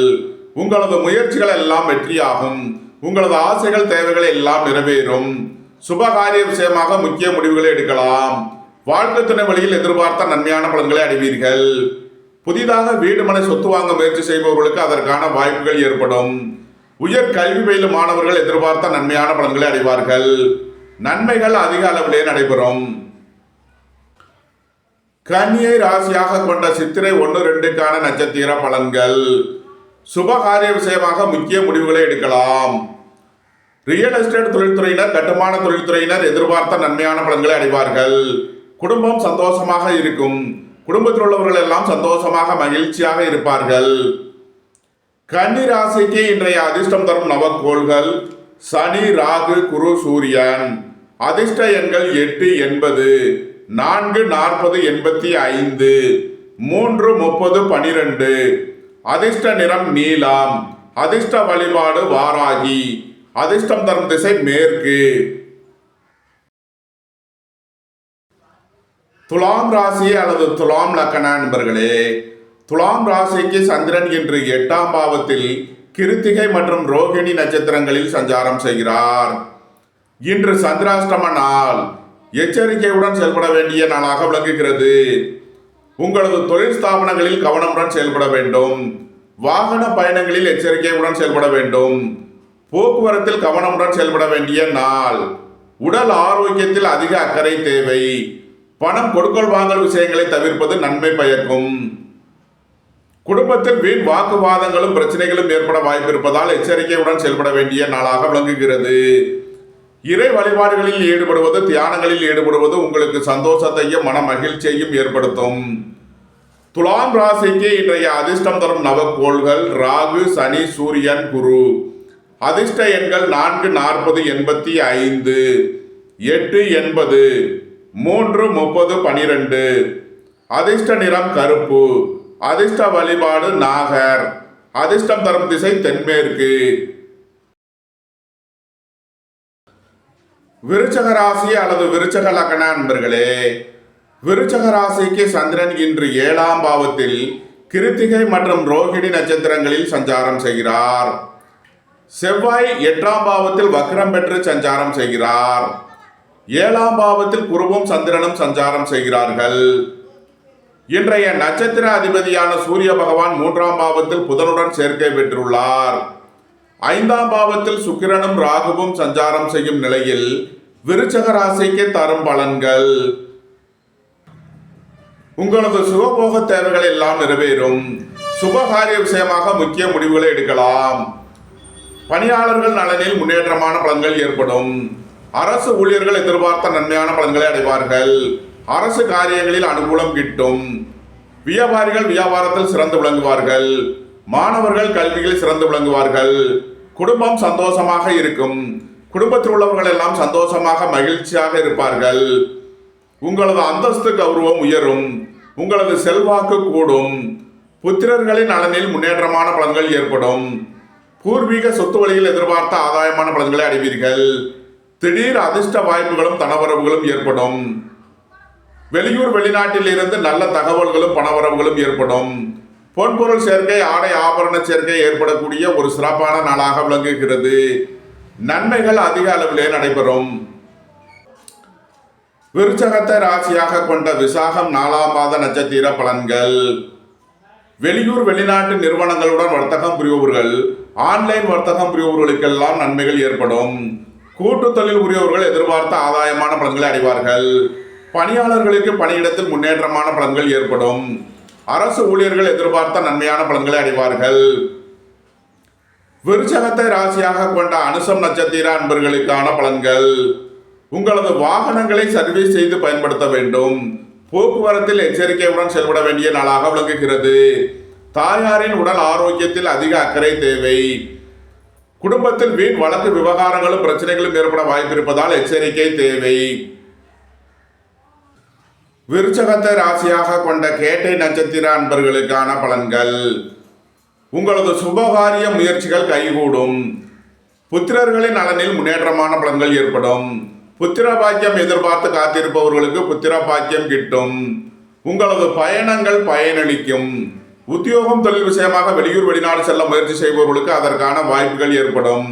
A: உங்களது முயற்சிகள் எல்லாம் வெற்றியாகும். உங்களது ஆசைகள் தேவைகள் எல்லாம் நிறைவேறும். சுபகாரிய விஷயமாக முக்கிய முடிவுகளை எடுக்கலாம். வாழ்க்கை துணை வழியில் எதிர்பார்த்த நன்மையான பலன்களை அடைவீர்கள். புதிதாக வீடு மனை சொத்து வாங்க முயற்சி செய்பவர்களுக்கு அதற்கான வாய்ப்புகள் ஏற்படும். உயர் கல்வி பயிலும் மாணவர்கள் எதிர்பார்த்த நன்மையான பலன்களை அடைவார்கள். நன்மைகள் அதிக அளவிலே நடைபெறும். கன்னியை ராசியாக கொண்ட சித்திரை 1, 2க்கான நட்சத்திர பலன்கள். சுபகாரிய விஷயமாக முக்கிய முடிவுகளை எடுக்கலாம். ரியல் எஸ்டேட் தொழில்துறையினர், கட்டுமான தொழில்துறையினர் எதிர்பார்த்த நன்மையான பலன்களை அடைவார்கள். குடும்பம் சந்தோஷமாக இருக்கும். குடும்பத்தில் உள்ளவர்கள் எல்லாம் சந்தோஷமாக மகிழ்ச்சியாக இருப்பார்கள். கன்னி ராசிக்கு இன்றைய அதிர்ஷ்டம் தரும் நவக்கோள்கள் சனி, ராகு, குரு, சூரியன். அதிர்ஷ்ட எண்கள் 8, 80, 4, 40, 85, 3, 30, 12. அதிர்ஷ்ட நிறம் நீலம். அதிர்ஷ்ட வழிபாடு வாராகி. அதிர்ஷ்டம் தரும் திசை மேற்கு. துலாம் ராசி அல்லது துலாம் லக்கண நண்பர்களே, துலாம் ராசிக்கு சந்திரன் இன்று 8ஆம் பாவத்தில் கிருத்திகை மற்றும் ரோகிணி நட்சத்திரங்களில் சஞ்சாரம் செய்கிறார். இன்று சந்திராஷ்டம நாள். எச்சரிக்கையுடன் செயல்பட வேண்டிய நாளாக விளங்குகிறது. உங்களது தொழில் ஸ்தாபனங்களில் கவனமுடன் செயல்பட வேண்டும். வாகன பயணங்களில் எச்சரிக்கையுடன் செயல்பட வேண்டும். போக்குவரத்தில் கவனமுடன் செயல்பட வேண்டிய நாள். உடல் ஆரோக்கியத்தில் அதிக அக்கறை தேவை. பணம் கொடுக்கல் வாங்கல் விஷயங்களை தவிர்ப்பது நன்மை பயக்கும். குடும்பத்தில் வீண் வாக்குவாதங்களும் பிரச்சனைகளும் ஏற்பட வாய்ப்பு இருப்பதால் எச்சரிக்கையுடன் செயல்பட வேண்டிய நாளாக விளங்குகிறது. இறை வழிபாடுகளில் ஈடுபடுவது, தியானங்களில் ஈடுபடுவது உங்களுக்கு சந்தோஷத்தையும் மன மகிழ்ச்சியையும் ஏற்படுத்தும். துலாம் ராசிக்கு இன்றைய அதிர்ஷ்டம் தரும் நவக்கோள்கள் ராகு, சனி, சூரியன், குரு. அதிர்ஷ்ட எண்கள் 4, 40, 85, 8, 80, 3, 30, 12. அதிர்ஷ்ட நிறம் கருப்பு. அதிர்ஷ்ட வழிபாடு நாகர். அதிர்ஷ்டம் தரும் திசை தென்மேற்கு. விருச்சக ராசி அல்லது விருச்சக லக்ன நண்பர்களே, விருச்சக ராசிக்கு சந்திரன் இன்று 7ஆம் பாவத்தில் கிருத்திகை மற்றும் ரோகிணி நட்சத்திரங்களில் சஞ்சாரம் செய்கிறார். செவ்வாய் 8ஆம் பாவத்தில் வக்ரம் பெற்று சஞ்சாரம் செய்கிறார். 7ஆம் பாவத்தில் குருவும் சந்திரனும் சஞ்சாரம் செய்கிறார்கள். இன்றைய நட்சத்திர அதிபதியான சூரிய பகவான் 3ஆம் பாவத்தில் புதனுடன் சேர்க்கை பெற்றுள்ளார். 5ஆம் பாவத்தில் சுக்கிரனும் ராகுவும் சஞ்சாரம் செய்யும் நிலையில் விருச்சக ராசிக்கு தரும் பலன்கள். உங்களது சுகபோக தேவைகள் எல்லாம் நிறைவேறும். சுபகாரிய விஷயமாக முக்கிய முடிவுகளை எடுக்கலாம். பணியாளர்கள் நலனில் முன்னேற்றமான பலன்கள் ஏற்படும். அரசு ஊழியர்கள் எதிர்பார்த்த நன்மையான பலன்களை அடைவார்கள். அரசு காரியங்களில் அனுகூலம் கிட்டும். வியாபாரிகள் வியாபாரத்தில் சிறந்து விளங்குவார்கள். மாணவர்கள் கல்வியில் சிறந்து விளங்குவார்கள். குடும்பம் சந்தோஷமாக இருக்கும். குடும்பத்தில் உள்ளவர்கள் எல்லாம் சந்தோஷமாக மகிழ்ச்சியாக இருப்பார்கள். உங்களது அந்தஸ்து கௌரவம் உயரும். உங்களது செல்வாக்கு கூடும். புத்திரர்களின் நலனில் முன்னேற்றமான பலன்கள் ஏற்படும். பூர்வீக சொத்து வழியில் எதிர்பார்த்த ஆதாயமான பலன்களை அடைவீர்கள். திடீர் அதிர்ஷ்ட வாய்ப்புகளும் தனவரவுகளும் ஏற்படும். வெளியூர் வெளிநாட்டில் இருந்து நல்ல தகவல்களும் பணவரவுகளும் ஏற்படும். பொன்பொருள் சேர்க்கை, ஆடை ஆபரண சேர்க்கை ஏற்படக்கூடிய ஒரு சிறப்பான நாளாக விளங்குகிறது. நன்மைகள் அதிக அளவிலே நடைபெறும். விருச்சகத்தை ராசியாக கொண்ட விசாகம் 4ஆம் பாத நட்சத்திர பலன்கள். வெளியூர் வெளிநாட்டு நிறுவனங்களுடன் வர்த்தகம் புரிபவர்கள், ஆன்லைன் வர்த்தகம் புரிபவர்களுக்கெல்லாம் நன்மைகள் ஏற்படும். கூட்டு தொழில் புரிபவர்கள் எதிர்பார்த்த ஆதாயமான பலன்களை அடைவார்கள். பணியாளர்களுக்கு பணியிடத்தில் முன்னேற்றமான பலன்கள் ஏற்படும். அரசு ஊழியர்கள் எதிர்பார்த்த நன்மையான பலன்களை அடைவார்கள். விருச்சகத்தை ராசியாக கொண்ட அனுசம் நட்சத்திர அன்பர்களுக்கான பலன்கள். உங்களது வாகனங்களை சர்வீஸ் செய்து பயன்படுத்த வேண்டும். போக்குவரத்தில் எச்சரிக்கையுடன் செயல்பட வேண்டிய நாளாக விளங்குகிறது. தாயாரின் உடல் ஆரோக்கியத்தில் அதிக அக்கறை தேவை. குடும்பத்தில் வீண் வழக்கு விவகாரங்களும் பிரச்சனைகளும் ஏற்பட வாய்ப்பிருப்பதால் எச்சரிக்கை தேவை. விருச்சகத்தை ராசியாக கொண்ட கேட்டை நட்சத்திர அன்பர்களுக்கான பலன்கள். உங்களது சுபகாரிய முயற்சிகள் கைகூடும். புத்திரர்களின் நலனில் முன்னேற்றமான பலன்கள் ஏற்படும். புத்திர பாக்கியம் எதிர்பார்த்து காத்திருப்பவர்களுக்கு புத்திர பாக்கியம் கிட்டும். உங்களது பயணங்கள் பயனளிக்கும். உத்தியோகம் தொழில் விஷயமாக வெளியூர் வெளிநாடு செல்ல முயற்சி செய்பவர்களுக்கு அதற்கான வாய்ப்புகள் ஏற்படும்.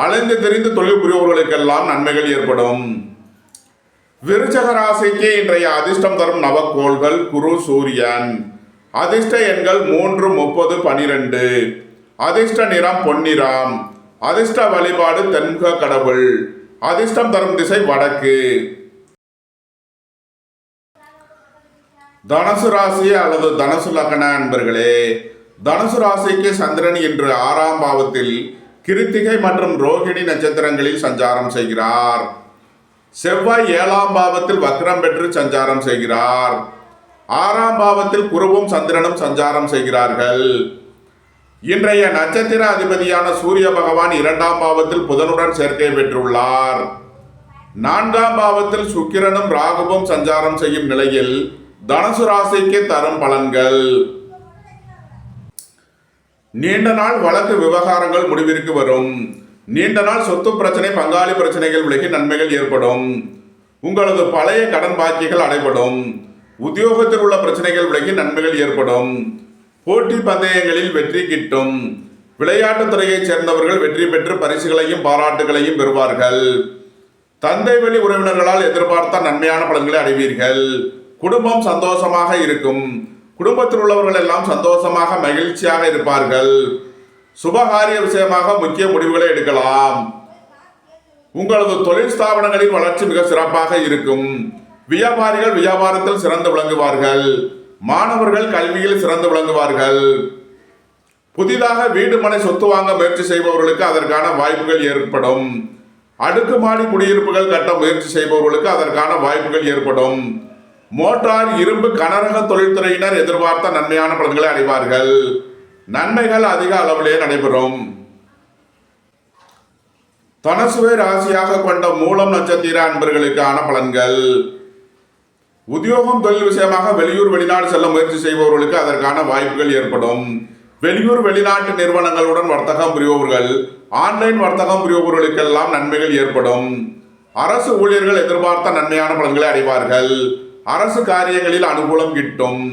A: அலைந்து தெரிந்து தொழில் புரிபவர்களுக்கெல்லாம் நன்மைகள் ஏற்படும். விருச்சக ராசிக்கு இன்றைய அதிர்ஷ்டம் தரும் நவக்கோள்கள் குரு, சூரியன். அதிர்ஷ்ட எண்கள் 3, 30, 12. அதிர்ஷ்ட நிறம் பொன்னிறம். அதிர்ஷ்ட வழிபாடு தென்முக கடவுள். அதிர்ஷ்டம் தரும் திசை வடக்கு. தனுசு ராசி அல்லது தனுசு லக்ன அன்பர்களே, தனுசு ராசிக்கு சந்திரன் இன்று 6ஆம் பாவத்தில் கிருத்திகை மற்றும் ரோகிணி நட்சத்திரங்களில் சஞ்சாரம் செய்கிறார். செவ்வாய் 7ஆம் பாவத்தில் வக்ரம் பெற்று சஞ்சாரம் செய்கிறார். 6ஆம் பாவத்தில் குருவும் சந்திரனும் சஞ்சாரம் செய்கிறார்கள். இன்றைய நட்சத்திர அதிபதியான சூரிய பகவான் 2ஆம் பாவத்தில் புதனுடன் சேர்க்கை பெற்றுள்ளார். 4ஆம் பாவத்தில் சுக்கிரனும் ராகுவும் சஞ்சாரம் செய்யும் நிலையில் தனுசு ராசிக்கு தரும் பலன்கள். நீண்ட நாள் வழக்கு விவகாரங்கள் முடிவிற்கு வரும். நீண்ட நாள் சொத்து பிரச்சனை, பங்காளி பிரச்சனைகள் விலகி நன்மைகள் ஏற்படும். உங்களது பழைய கடன் பாக்கிகள் அடைபடும். உத்தியோகத்தில் உள்ள பிரச்சனைகள் விலகி நன்மைகள் ஏற்படும். போட்டி பந்தயங்களில் வெற்றி கிட்டும். விளையாட்டுத் துறையைச் சேர்ந்தவர்கள் வெற்றி பெற்று பரிசுகளையும் பாராட்டுகளையும் பெறுவார்கள். தந்தை வழி உறவினர்களால் எதிர்பார்த்த நன்மையான பலன்களை அடைவீர்கள். குடும்பம் சந்தோஷமாக இருக்கும். குடும்பத்தில் உள்ளவர்கள் எல்லாம் சந்தோஷமாக மகிழ்ச்சியாக இருப்பார்கள். சுபகாரிய விஷயமாக முக்கிய முடிவுகளை எடுக்கலாம். உங்களது தொழில் ஸ்தாபனங்களின் வளர்ச்சி மிக சிறப்பாக இருக்கும். வியாபாரிகள் வியாபாரத்தில் சிறந்து விளங்குவார்கள். மாணவர்கள் கல்வியில் சிறந்து விளங்குவார்கள். புதிதாக வீடு மனை சொத்து வாங்க முயற்சி செய்பவர்களுக்கு அதற்கான வாய்ப்புகள் ஏற்படும். அடுக்குமாடி குடியிருப்புகள் கட்ட முயற்சி செய்பவர்களுக்கு அதற்கான வாய்ப்புகள் ஏற்படும். மோட்டார், இரும்பு, கனரக தொழில்துறையினர் எதிர்பார்த்த நன்மையான பலன்களை அடைவார்கள். நன்மைகள் அதிக அளவிலே நடைபெறும். தனுசுவை ராசியாக கொண்ட மூலம் நட்சத்திர அன்பர்களுக்கான பலன்கள். உத்தியோகம் தொழில் விஷயமாக வெளியூர் வெளிநாடு செல்ல முயற்சி செய்பவர்களுக்கு அதற்கான வாய்ப்புகள் ஏற்படும். வெளியூர் வெளிநாட்டு நிறுவனங்களுடன் வர்த்தகம் புரிபவர்கள், ஆன்லைன் வர்த்தகம் புரிபவர்களுக்கெல்லாம் நன்மைகள் ஏற்படும். அரசு ஊழியர்கள் எதிர்பார்த்த நன்மையான பலன்களை அடைவார்கள். அரசு காரியங்களில் அனுகூலம் கிட்டும்.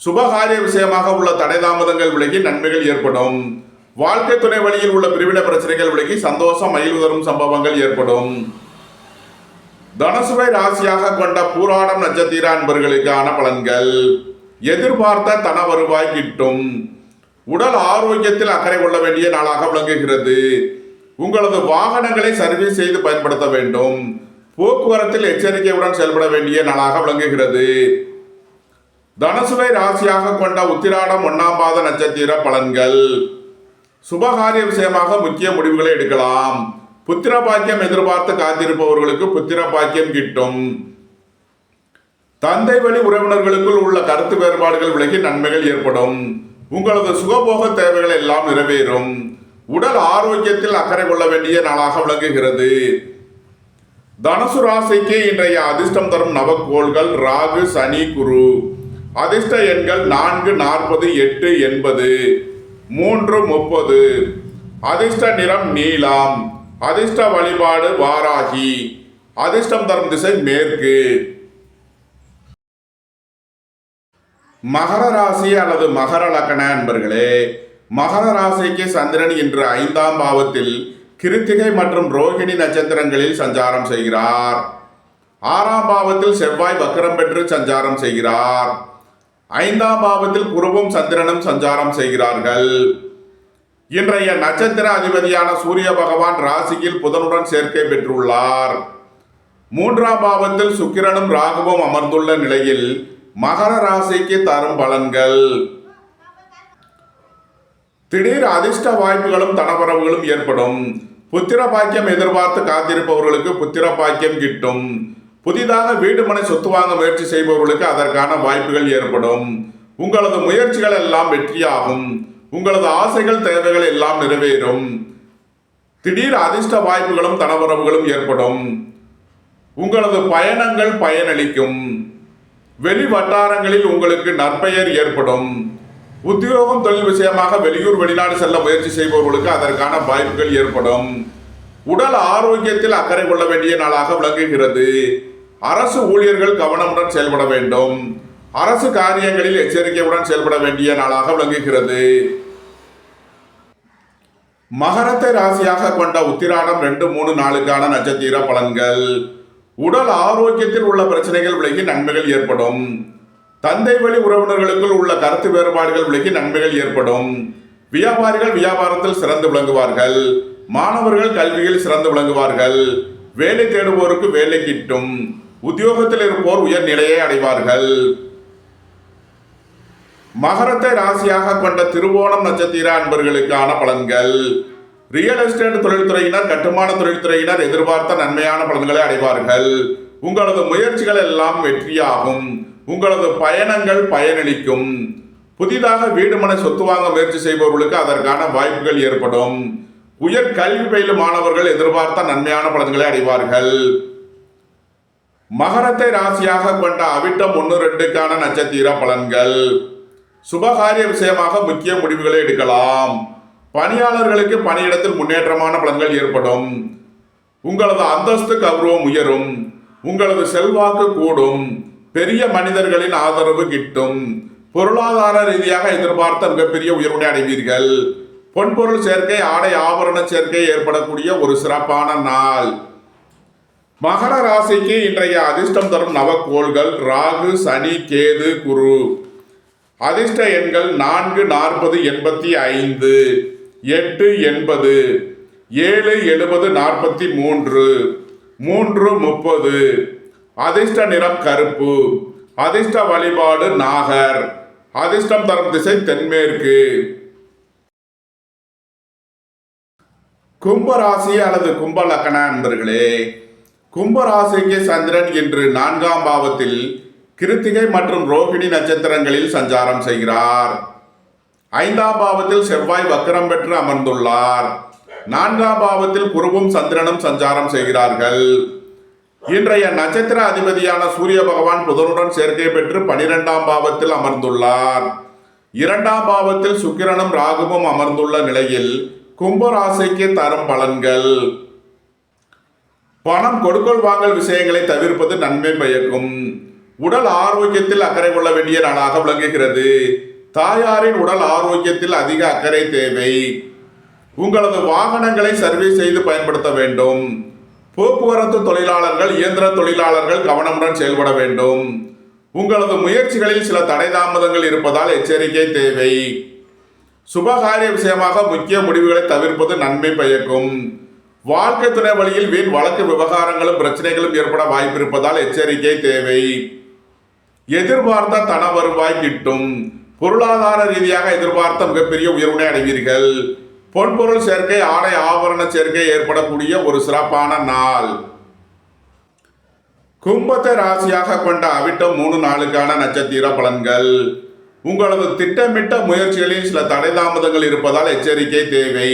A: சுபகாரிய விஷயமாக உள்ள தடை தாமதங்கள் விலகி நன்மைகள் ஏற்படும். வாழ்க்கை துணை வழியில் உள்ள பிரிவினை பிரச்சனைகள் விலகி சந்தோஷம் மகிழ்வு தரும் சம்பவங்கள் ஏற்படும். தனுசுவை ராசியாக கொண்ட பூராடம் நட்சத்திர அன்பர்களுக்கான பலன்கள். எதிர்பார்த்த தன வருவாய் கிட்டும். உடல் ஆரோக்கியத்தில் அக்கறை கொள்ள வேண்டிய நாளாக விளங்குகிறது. உங்களது வாகனங்களை சர்வீஸ் செய்து பயன்படுத்த வேண்டும். போக்குவரத்தில் எச்சரிக்கையுடன் செயல்பட வேண்டிய நாளாக விளங்குகிறது. தனுசுவை ராசியாக கொண்ட உத்திராடம் 1ஆம் பாத நட்சத்திர பலன்கள். சுபகாரிய விஷயமாக முக்கிய முடிவுகளை எடுக்கலாம். புத்திர பாக்கியம் எதிர்பார்த்து காத்திருப்பவர்களுக்கு புத்திர பாக்கியம் கிட்டும். தந்தை வழி உறவினர்களுக்குள் உள்ள கருத்து வேறுபாடுகள் விலகி நன்மைகள் ஏற்படும். உங்களது சுகபோக தேவைகள் எல்லாம் நிறைவேறும். உடல் ஆரோக்கியத்தில் அக்கறை கொள்ள வேண்டிய நாளாக விளங்குகிறது. தனுசு ராசிக்கு இன்றைய அதிர்ஷ்டம் தரும் நவக்கோள்கள் ராகு, சனி, குரு. அதிர்ஷ்ட எண்கள் 4, 40, 8, 80, 3, 30. அதிர்ஷ்ட நிறம் நீலம். அதிர்ஷ்ட வழிபாடு வாராகி. அதிர்ஷ்டம் தரும் திசை மேற்கு. மகர ராசி அல்லது மகர லக்ன அன்பர்களே, மகர ராசிக்கு சந்திரன் இன்று 5ஆம் பாவத்தில் கிருத்திகை மற்றும் ரோகிணி நட்சத்திரங்களில் சஞ்சாரம் செய்கிறார். 6ஆம் பாவத்தில் செவ்வாய் வக்ரம் பெற்று சஞ்சாரம் செய்கிறார். 5ஆம் பாவத்தில் குருவும் சந்திரனும் சஞ்சாரம் செய்கிறார்கள். இன்றைய நட்சத்திர அதிபதியான சூரிய பகவான் ராசியில் புதனுடன் சேர்க்கை பெற்றுள்ளார். 3ஆம் பாவத்தில் சுக்கிரனும் ராகுவும் அமர்ந்துள்ள நிலையில் மகர ராசிக்கு தரும் பலன்கள். திடீர் அதிர்ஷ்ட வாய்ப்புகளும் தனவரவுகளும் ஏற்படும். புத்திர பாக்கியம் எதிர்பார்த்து காத்திருப்பவர்களுக்கு புத்திர பாக்கியம் கிட்டும். புதிதாக வீடு மனை சொத்து வாங்க முயற்சி செய்பவர்களுக்கு அதற்கான வாய்ப்புகள் ஏற்படும். உங்களது முயற்சிகள் எல்லாம் வெற்றியாகும். உங்களது ஆசைகள் தேவைகள் எல்லாம் நிறைவேறும். திடீர் அதிர்ஷ்ட வாய்ப்புகளும் தனவரவுகளும் ஏற்படும். உங்களது பயணங்கள் பயனளிக்கும். வெளி வட்டாரங்களில் உங்களுக்கு நற்பெயர் ஏற்படும். உத்தியோகம் தொழில் விஷயமாக வெளியூர் வெளிநாடு செல்ல முயற்சி செய்பவர்களுக்கு அதற்கான வாய்ப்புகள் ஏற்படும். உடல் ஆரோக்கியத்தில் அக்கறை கொள்ள வேண்டிய நாளாக விளங்குகிறது. அரசு ஊழியர்கள் கவனமுடன் செயல்பட வேண்டும். அரசு காரியங்களில் எச்சரிக்கையுடன் செயல்பட வேண்டிய நாளாக விளங்குகிறது. மகரத்தை ராசியாக கொண்ட உத்திராடம் 2, 3 நாளுக்கான நட்சத்திர பலன்கள். உடல் ஆரோக்கியத்தில் உள்ள பிரச்சனைகள் விலகி நன்மைகள் ஏற்படும். தந்தை வழி உறவினர்களுக்குள் உள்ள கருத்து வேறுபாடுகள் விலகி நன்மைகள் ஏற்படும். வியாபாரிகள் வியாபாரத்தில் சிறந்து விளங்குவார்கள். மாணவர்கள் கல்வியில் சிறந்து விளங்குவார்கள். வேலை தேடுவோருக்கு வேலை கிட்டும். உத்தியோகத்தில் இருப்போர் உயர் நிலையை அடைவார்கள். மகரத்தை ராசியாக கொண்ட திருவோணம் நட்சத்திர அன்பர்களுக்கான பலன்கள். ரியல் எஸ்டேட் தொழில்துறையினர், கட்டுமான தொழில்துறையினர் எதிர்பார்த்த நன்மையான பலன்களை அடைவார்கள். உங்களது முயற்சிகள் எல்லாம் வெற்றியாகும். உங்களது பயணங்கள் பயனளிக்கும். புதிதாக வீடு மனை சொத்து வாங்க முயற்சி செய்பவர்களுக்கு அதற்கான வாய்ப்புகள் ஏற்படும். உயர் கல்வி பயிலும் மாணவர்கள் எதிர்பார்த்த நன்மையான பலன்களை அடைவார்கள். மகரத்தை ராசியாக கொண்ட அவிட்டம் 1, 2க்கான நட்சத்திர பலன்கள். சுபகாரிய விஷயமாக முக்கிய முடிவுகளை எடுக்கலாம். பணியாளர்களுக்கு பணியிடத்தில் முன்னேற்றமான பலன்கள் ஏற்படும். உங்களது அந்தஸ்து கௌரவம் உயரும். உங்களது செல்வாக்கு கூடும். பெரிய மனிதர்களின் ஆதரவு கிட்டும். பொருளாதார ரீதியாக எதிர்பார்த்த மிகப்பெரிய உயர்வினை அடைவீர்கள். பொன்பொருள் சேர்க்கை, ஆடை ஆபரண சேர்க்கை ஏற்படக்கூடிய ஒரு சிறப்பான நாள். மகர ராசிக்கு இன்றைய அதிர்ஷ்டம் தரும் நவக்கோள்கள் ராகு, சனி, கேது, குரு. அதிர்ஷ்ட எண்கள் 4, 40, 85, 8, 80, 7, 70, 43, 3, 30. அதிர்ஷ்ட நிறம் கருப்பு. அதிர்ஷ்ட வழிபாடு நாகர். அதிர்ஷ்டம் தரும் திசை தென்மேற்கு. கும்பராசி அல்லது கும்ப லக்ன அன்பர்களே, கும்பராசிக்கு சந்திரன் இன்று 4ஆம் பாவத்தில் கிருத்திகை மற்றும் ரோகிணி நட்சத்திரங்களில் சஞ்சாரம் செய்கிறார். 5ஆம் பாவத்தில் செவ்வாய் வக்கரம் பெற்று அமர்ந்துள்ளார். 4ஆம் பாவத்தில் குருவும் சந்திரனும் சஞ்சாரம் செய்கிறார்கள். இன்றைய நட்சத்திர அதிபதியான சூரிய பகவான் புதனுடன் சேர்க்கை பெற்று 12ஆம் பாவத்தில் அமர்ந்துள்ளார். 2ஆம் பாவத்தில் சுக்கிரனும் ராகுவும் அமர்ந்துள்ள நிலையில் கும்பராசிக்கு தரும் பலன்கள். பணம் கொடுக்கல் வாங்கல் விஷயங்களை தவிர்ப்பது நன்மை பயக்கும். உடல் ஆரோக்கியத்தில் அக்கறை கொள்ள வேண்டிய நாளாக விளங்குகிறது. தாயாரின் உடல் ஆரோக்கியத்தில் அதிக அக்கறை தேவை. உங்களது வாகனங்களை சர்வீஸ் செய்து பயன்படுத்த வேண்டும். போக்குவரத்து தொழிலாளர்கள், இயந்திர தொழிலாளர்கள் கவனமுடன் செயல்பட வேண்டும். உங்களது முயற்சிகளில் சில தடை தாமதங்கள் இருப்பதால் எச்சரிக்கை தேவை. சுபகாரிய விஷயமாக முக்கிய முடிவுகளை தவிர்ப்பது நன்மை பயக்கும். வாழ்க்கை துணை வழியில் வீண் வழக்கு விவகாரங்களும் பிரச்சனைகளும் ஏற்பட வாய்ப்பிருப்பதால் எச்சரிக்கை தேவை. எதிர்பார்த்த தன வருவாய் கிட்டும். பொருளாதார ரீதியாக எதிர்பார்த்த மிகப்பெரிய உயர்வினை அடைவீர்கள். பொன்பொருள் சேர்க்கை, ஆடை ஆபரண சேர்க்கை ஏற்படக்கூடிய ஒரு சிறப்பான நாள். கும்பத்தை ராசியாக கொண்ட அவிட்டம் 3 நாளுக்கான நட்சத்திர பலன்கள். உங்களது திட்டமிட்ட முயற்சிகளில் சில தடை தாமதங்கள் இருப்பதால் எச்சரிக்கை தேவை.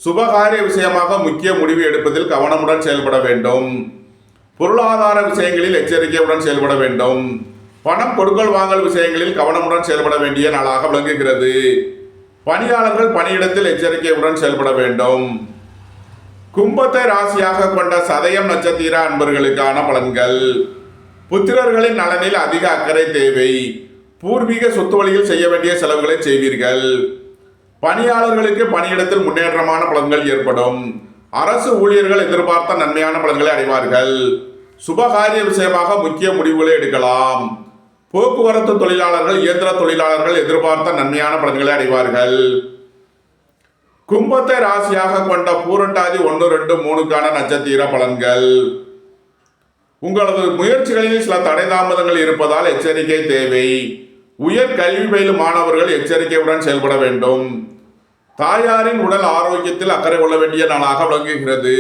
A: சுபகாரிய விஷயமாக முக்கிய முடிவு எடுப்பதில் கவனமுடன் செயல்பட வேண்டும். பொருளாதார விஷயங்களில் எச்சரிக்கையுடன் செயல்பட வேண்டும். பணம் கொடுக்கல் வாங்கல் விஷயங்களில் கவனமுடன் செயல்பட வேண்டிய நாளாக விளங்குகிறது. பணியாளர்கள் பணியிடத்தில் எச்சரிக்கையுடன் செயல்பட வேண்டும். கும்பத்தை ராசியாக கொண்ட சதயம் நட்சத்திர அன்பர்களுக்கான பலன்கள். புத்திரர்களின் நலனில் அதிக அக்கறை தேவை. பூர்வீக சொத்து வழியில் செய்ய வேண்டிய செலவுகளை செய்வீர்கள். பணியாளர்களுக்கு பணியிடத்தில் முன்னேற்றமான பலன்கள் ஏற்படும். அரசு ஊழியர்கள் எதிர்பார்த்த நன்மையான பலன்களை அடைவார்கள். சுபகாரிய விஷயமாக முக்கிய முடிவுகளை எடுக்கலாம். போக்குவரத்து தொழிலாளர்கள், இயந்திர தொழிலாளர்கள் எதிர்பார்த்த நன்மையான பலன்களை அடைவார்கள். கும்பத்தை ராசியாக கொண்ட பூரட்டாதி 1, 2, 3க்கான நட்சத்திர பலன்கள். உங்களது முயற்சிகளில் சில தடை தாமதங்கள் இருப்பதால் எச்சரிக்கை தேவை. உயர் கல்வி பயிலும் மாணவர்கள் எச்சரிக்கையுடன் செயல்பட வேண்டும். தாயாரின் உடல் ஆரோக்கியத்தில் அக்கறை கொள்ள வேண்டிய நாளாக விளங்குகிறது.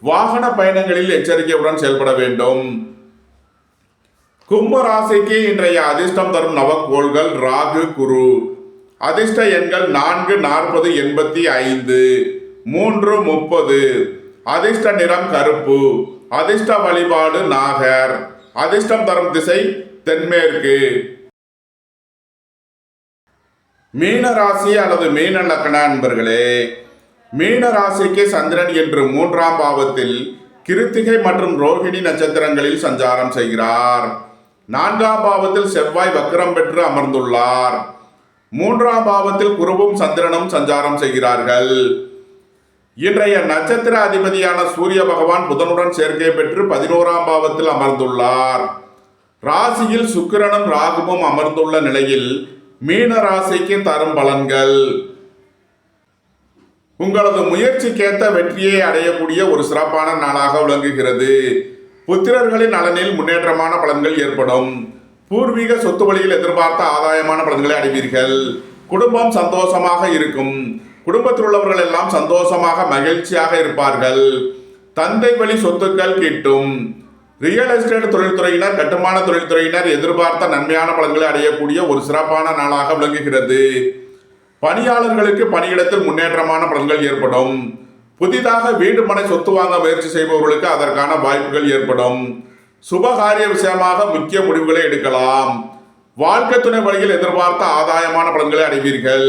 A: வாகன பயணங்களில் எச்சரிக்கையுடன் செயல்பட வேண்டும். கும்ப ராசிக்கு இன்றைய அதிர்ஷ்டம் தரும் நவக்கோள்கள் ராகு, குரு. அதிர்ஷ்ட எண்கள் 4, 40, 85, 3, 30. அதிர்ஷ்ட நிறம் கருப்பு. அதிர்ஷ்ட வழிபாடு நாகர். அதிர்ஷ்டம் தரும் திசை தென்மேற்கு. மீன ராசி அல்லது மீன லக்ன அன்பர்களே, மீன ராசிக்கு சந்திரன் என்று 3ஆம் பாவத்தில் கிருத்திகை மற்றும் ரோகிணி நட்சத்திரங்களில் சஞ்சாரம் செய்கிறார். 4ஆம் பாவத்தில் செவ்வாய் வக்ரம் பெற்று அமர்ந்துள்ளார். 3ஆம் பாவத்தில் குருவும் சந்திரனும் சஞ்சாரம் செய்கிறார்கள். இன்றைய நட்சத்திர அதிபதியான சூரிய பகவான் புதனுடன் சேர்க்கை பெற்று 11ஆம் பாவத்தில் அமர்ந்துள்ளார். ராசியில் சுக்கிரனும் ராகுவும் அமர்ந்துள்ள நிலையில் மீன ராசிக்கு தரும் பலன்கள்: உங்களது முயற்சிக்கேற்ற வெற்றியை அடையக்கூடிய ஒரு சிறப்பான நாளாக விளங்குகிறது. புத்திரர்களின் நலனில் முன்னேற்றமான பலன்கள் ஏற்படும். பூர்வீக சொத்து வழியில் எதிர்பார்த்த ஆதாயமான பலன்களை அடைவீர்கள். குடும்பம் சந்தோஷமாக இருக்கும். குடும்பத்தில் உள்ளவர்கள் எல்லாம் சந்தோஷமாக மகிழ்ச்சியாக இருப்பார்கள். தந்தை வழி சொத்துக்கள் கிட்டும். ரியல் எஸ்டேட் தொழில்துறையினர், கட்டுமான தொழில்துறையினர் எதிர்பார்த்த நன்மையான பலன்களை அடையக்கூடிய ஒரு சிறப்பான நாளாக விளங்குகிறது. பணியாளர்களுக்கு பணியிடத்தில் முன்னேற்றமான பலன்கள் ஏற்படும். புதிதாக வீடு மனை சொத்து வாங்க முயற்சி செய்பவர்களுக்கு அதற்கான வாய்ப்புகள் ஏற்படும். சுபகாரிய விஷயமாக முக்கிய முடிவுகளை எடுக்கலாம். வாழ்க்கை துணை வழியில் எதிர்பார்த்த ஆதாயமான பலன்களை அடைவீர்கள்.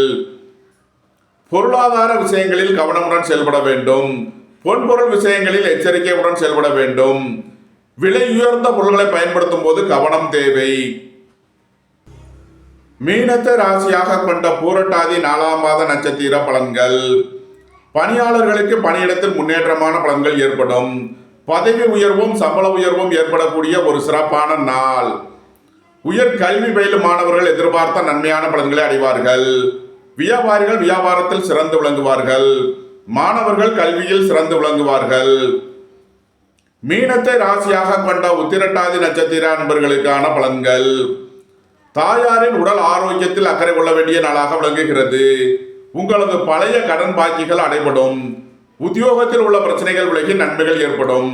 A: பொருளாதார விஷயங்களில் கவனமுடன் செயல்பட வேண்டும். பொன்பொருள் விஷயங்களில் எச்சரிக்கையுடன் செயல்பட வேண்டும். விலை உயர்ந்த பொருட்களை பயன்படுத்தும் போது கவனம் தேவை. மீனத்தை ராசியாக கொண்ட பூரட்டாதி 4ஆம் பாத நட்சத்திர பலன்கள்: பணியாளர்களுக்கு பணியிடத்தில் முன்னேற்றமான பலன்கள் ஏற்படும். பதவி உயர்வும் சம்பள உயர்வும் ஏற்படக்கூடிய ஒரு சிறப்பான நாள். உயர் கல்வி பயிலும் மாணவர்கள் எதிர்பார்த்த நன்மையான பலன்களை அடைவார்கள். வியாபாரிகள் வியாபாரத்தில் சிறந்து விளங்குவார்கள். மாணவர்கள் கல்வியில் சிறந்து விளங்குவார்கள். மீனத்தை ராசியாக கொண்ட உத்திரட்டாதி நட்சத்திர அன்பர்களுக்கான பலன்கள்: தாயாரின் உடல் ஆரோக்கியத்தில் அக்கறை கொள்ள வேண்டிய நாளாக விளங்குகிறது. உங்களது பழைய கடன் பாக்கிகள் அடைபடும். உத்தியோகத்தில் உள்ள பிரச்சனைகள் விலகி நன்மைகள் ஏற்படும்.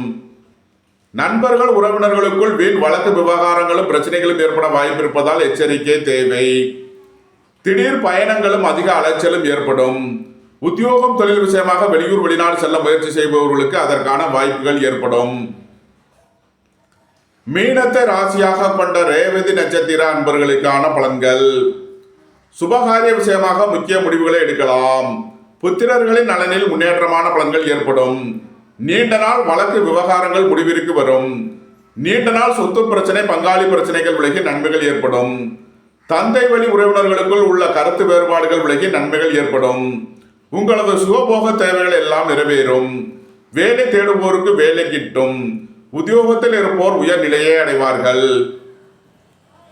A: நண்பர்கள் உறவினர்களுக்குள் வீண் வழக்கு விவகாரங்களும் பிரச்சனைகளும் ஏற்பட வாய்ப்பு இருப்பதால் எச்சரிக்கை தேவை. திடீர் பயணங்களும் அதிக அலைச்சலும் ஏற்படும். உத்தியோகம் தொழில் விஷயமாக வெளியூர் வெளிநாடு செல்ல முயற்சி செய்பவர்களுக்கு அதற்கான வாய்ப்புகள் ஏற்படும். மீனத்தை ராசியாக கொண்ட ரேவதி நட்சத்திர அன்பர்களுக்கான பலன்கள்: சுபகாரிய விஷயமாக முக்கிய முடிவுகளை எடுக்கலாம். புத்திரர்களின் நலனில் முன்னேற்றமான பலன்கள் ஏற்படும். நீண்ட நாள் வழக்கு விவகாரங்கள் முடிவிற்கு வரும். நீண்ட நாள் சொத்து பிரச்சனை, பங்காளி பிரச்சனைகள் விலகி நன்மைகள் ஏற்படும். தந்தை வழி உறவினர்களுக்குள் உள்ள கருத்து வேறுபாடுகள் விலகி நன்மைகள் ஏற்படும். உங்களது சுகபோக தேவைகள் எல்லாம் நிறைவேறும். வேலை தேடுவோருக்கு வேலை கிட்டும். உத்தியோகத்தில் இருப்போர் உயர் நிலையை அடைவார்கள்.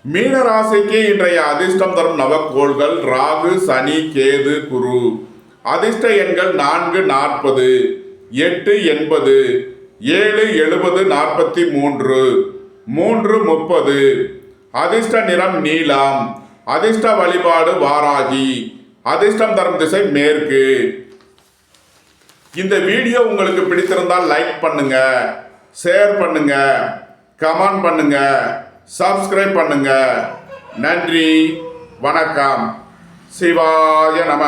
A: மீன ராசிக்கு இன்றைய அதிர்ஷ்டம் தரும் நவக்கோள்கள் ராகு, சனி, கேது, குரு. அதிர்ஷ்ட எண்கள் 4, 40, 8, 80, 7, 70, 43, 3, 30. அதிர்ஷ்ட நிறம் நீலம். அதிர்ஷ்ட வழிபாடு வாராகி. அதிர்ஷ்டம் தரும் திசை மேற்கு. இந்த வீடியோ உங்களுக்கு பிடித்திருந்தால் லைக் பண்ணுங்க, ஷேர் பண்ணுங்க, கமெண்ட் பண்ணுங்க, சப்ஸ்கிரைப் பண்ணுங்க. நன்றி, வணக்கம். சிவாய நம.